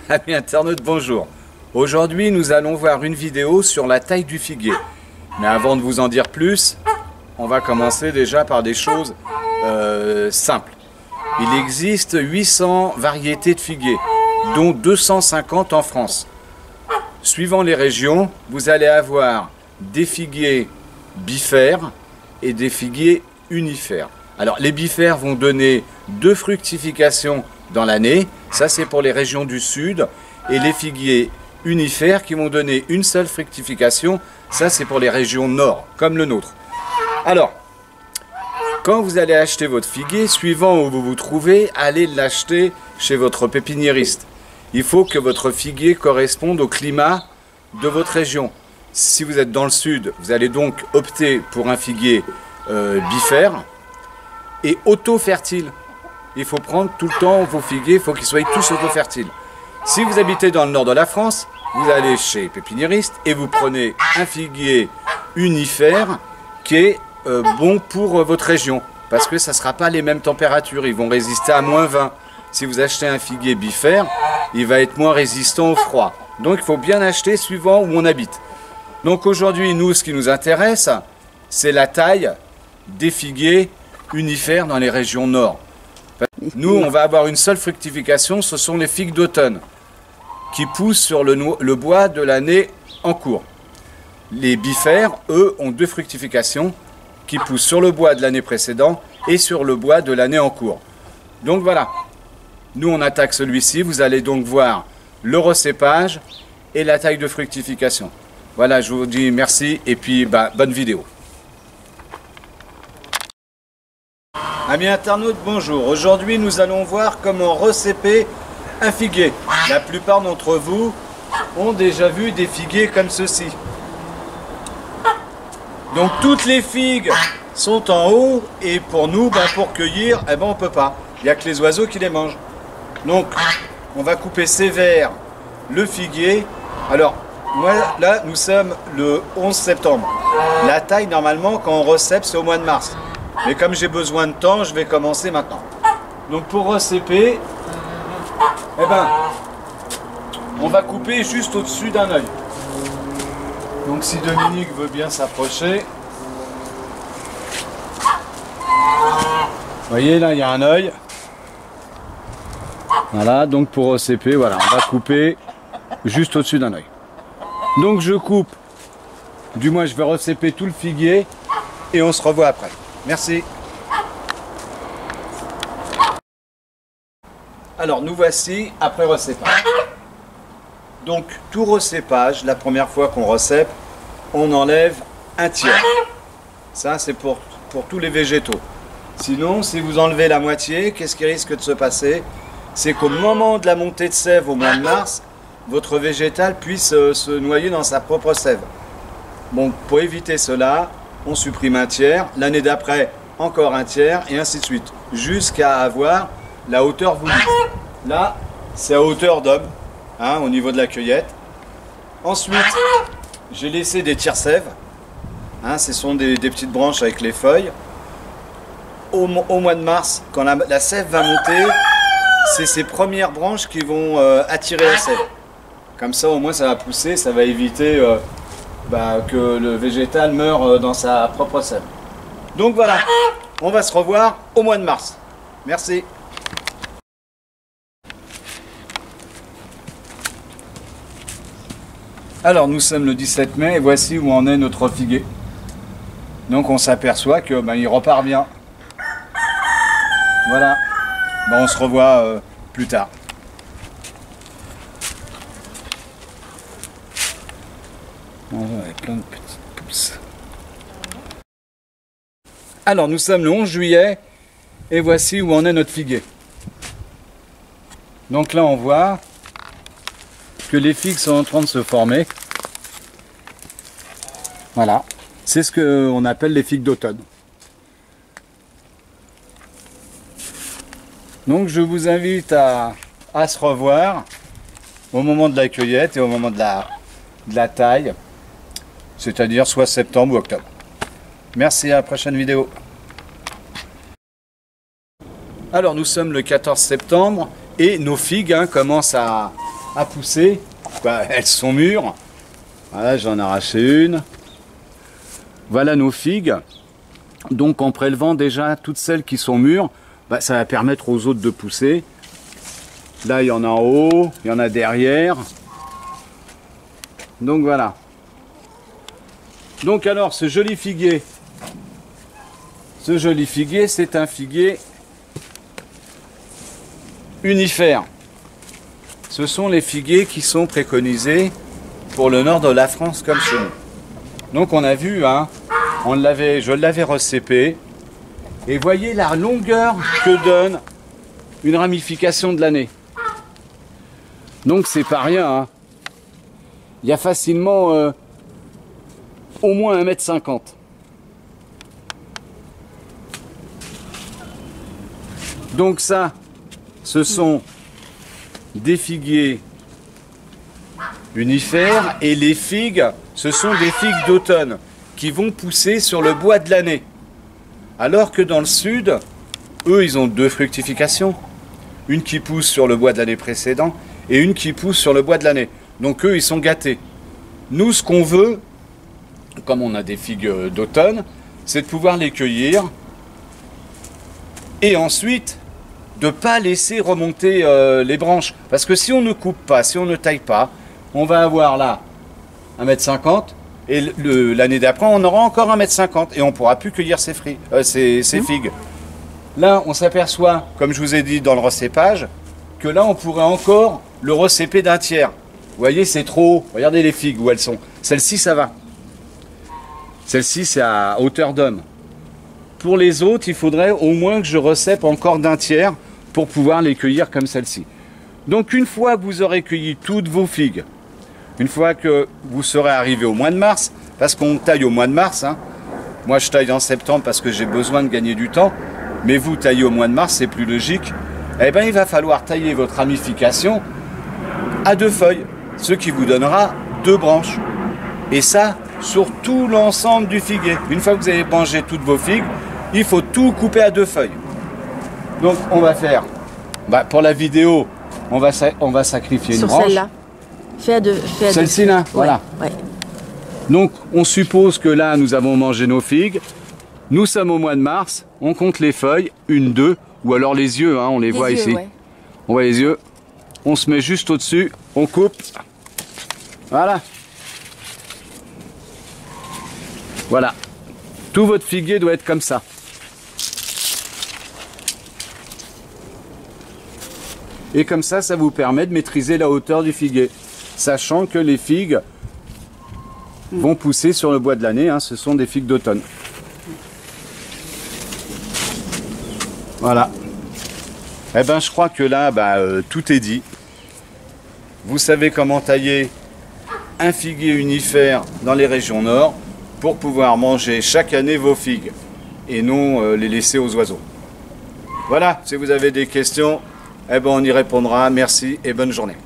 Amis internautes, bonjour. Aujourd'hui, nous allons voir une vidéo sur la taille du figuier. Mais avant de vous en dire plus, on va commencer déjà par des choses simples. Il existe 800 variétés de figuiers, dont 250 en France. Suivant les régions, vous allez avoir des figuiers bifères et des figuiers unifères. Alors, les bifères vont donner 2 fructifications dans l'année, ça c'est pour les régions du sud, et les figuiers unifères qui vont donner une seule fructification, ça c'est pour les régions nord, comme le nôtre. Alors, quand vous allez acheter votre figuier, suivant où vous vous trouvez, allez l'acheter chez votre pépiniériste. Il faut que votre figuier corresponde au climat de votre région. Si vous êtes dans le sud, vous allez donc opter pour un figuier bifère et auto-fertile. Il faut prendre tout le temps vos figuiers, il faut qu'ils soient tous auto-fertiles. Si vous habitez dans le nord de la France, vous allez chez pépiniériste et vous prenez un figuier unifère qui est bon pour votre région. Parce que ça ne sera pas les mêmes températures, ils vont résister à -20. Si vous achetez un figuier bifère, il va être moins résistant au froid. Donc il faut bien acheter suivant où on habite. Donc aujourd'hui, nous, ce qui nous intéresse, c'est la taille des figuiers unifères dans les régions nord. Nous, on va avoir une seule fructification, ce sont les figues d'automne, qui poussent sur le bois de l'année en cours. Les bifères, eux, ont 2 fructifications, qui poussent sur le bois de l'année précédente et sur le bois de l'année en cours. Donc voilà, nous on attaque celui-ci, vous allez donc voir le recépage et la taille de fructification. Voilà, je vous dis merci et puis bonne vidéo. Amis internautes, bonjour. Aujourd'hui, nous allons voir comment recéper un figuier. La plupart d'entre vous ont déjà vu des figuiers comme ceci. Donc, toutes les figues sont en haut et pour nous, pour cueillir, on ne peut pas. Il n'y a que les oiseaux qui les mangent. Donc, on va couper sévère le figuier. Alors, moi, là, nous sommes le 11 septembre. La taille, normalement, quand on recèpe, c'est au mois de mars. Mais comme j'ai besoin de temps, je vais commencer maintenant. Donc pour recéper, on va couper juste au-dessus d'un œil. Donc si Dominique veut bien s'approcher. Vous voyez là, il y a un œil. Voilà, donc pour recéper, voilà, on va couper juste au-dessus d'un œil. Donc je coupe, du moins je vais recéper tout le figuier et on se revoit après. Merci. Alors nous voici après recépage. Donc tout recépage, la première fois qu'on recèpe, on enlève un tiers. Ça c'est pour tous les végétaux. Sinon, si vous enlevez la moitié, qu'est-ce qui risque de se passer? C'est qu'au moment de la montée de sève au mois de mars, votre végétal puisse se noyer dans sa propre sève. Bon, pour éviter cela, on supprime un tiers, l'année d'après encore un tiers et ainsi de suite, jusqu'à avoir la hauteur voulue. Là, c'est à hauteur d'homme, au niveau de la cueillette. Ensuite, j'ai laissé des tire-sèves, ce sont des petites branches avec les feuilles. Au mois de mars, quand la sève va monter, c'est ces premières branches qui vont attirer la sève. Comme ça, au moins, ça va pousser, ça va éviter que le végétal meure dans sa propre sève. Donc voilà, on va se revoir au mois de mars. Merci. Alors nous sommes le 17 mai et voici où en est notre figuier. Donc on s'aperçoit que il repart bien. Voilà. On se revoit plus tard. Avec plein de petites pousses. Alors nous sommes le 11 juillet et voici où en est notre figuier. Donc là on voit que les figues sont en train de se former. Voilà, c'est ce qu'on appelle les figues d'automne. Donc je vous invite à se revoir au moment de la cueillette et au moment de la taille, c'est-à-dire soit septembre ou octobre. Merci, à la prochaine vidéo. Alors nous sommes le 14 septembre et nos figues commencent à pousser. Elles sont mûres. Voilà, j'en ai arraché une. Voilà nos figues. Donc en prélevant déjà toutes celles qui sont mûres, ça va permettre aux autres de pousser. Là il y en a en haut, il y en a derrière. Donc voilà. Donc alors ce joli figuier, c'est un figuier unifère. Ce sont les figuiers qui sont préconisés pour le nord de la France comme chez nous. Donc on a vu, je l'avais recépé. Et voyez la longueur que donne une ramification de l'année. Donc c'est pas rien. Il y a facilement au moins 1,50 m. Donc ça, ce sont des figuiers unifères et les figues, ce sont des figues d'automne qui vont pousser sur le bois de l'année. Alors que dans le sud, eux, ils ont deux fructifications. Une qui pousse sur le bois de l'année précédente et une qui pousse sur le bois de l'année. Donc eux, ils sont gâtés. Nous, ce qu'on veut, comme on a des figues d'automne, c'est de pouvoir les cueillir et ensuite de ne pas laisser remonter les branches. Parce que si on ne coupe pas, si on ne taille pas, on va avoir là 1,50 m et l'année d'après, on aura encore 1,50 m et on ne pourra plus cueillir ces figues. Là, on s'aperçoit, comme je vous ai dit dans le recépage, que là, on pourrait encore le recéper d'un tiers. Vous voyez, c'est trop haut. Regardez les figues où elles sont. Celle-ci, ça va. Celle-ci, c'est à hauteur d'homme. Pour les autres, il faudrait au moins que je recèpe encore d'un tiers pour pouvoir les cueillir comme celle-ci. Donc, une fois que vous aurez cueilli toutes vos figues, une fois que vous serez arrivé au mois de mars, parce qu'on taille au mois de mars, moi je taille en septembre parce que j'ai besoin de gagner du temps, mais vous taillez au mois de mars, c'est plus logique, eh bien il va falloir tailler votre ramification à 2 feuilles, ce qui vous donnera 2 branches. Et ça, sur tout l'ensemble du figuier. Une fois que vous avez mangé toutes vos figues, il faut tout couper à 2 feuilles. Donc on va faire, pour la vidéo, on va sacrifier une branche. Sur celle-là. Celle-ci là, voilà. Ouais. Donc on suppose que là nous avons mangé nos figues. Nous sommes au mois de mars, on compte les feuilles, 1, 2, ou alors les yeux, on les voit ici. Ouais. On voit les yeux. On se met juste au-dessus, on coupe. Voilà. Voilà. Tout votre figuier doit être comme ça. Et comme ça, ça vous permet de maîtriser la hauteur du figuier. Sachant que les figues vont pousser sur le bois de l'année, ce sont des figues d'automne. Voilà. Eh bien, je crois que là, tout est dit. Vous savez comment tailler un figuier unifère dans les régions nord pour pouvoir manger chaque année vos figues et non les laisser aux oiseaux. Voilà, si vous avez des questions, on y répondra. Merci et bonne journée.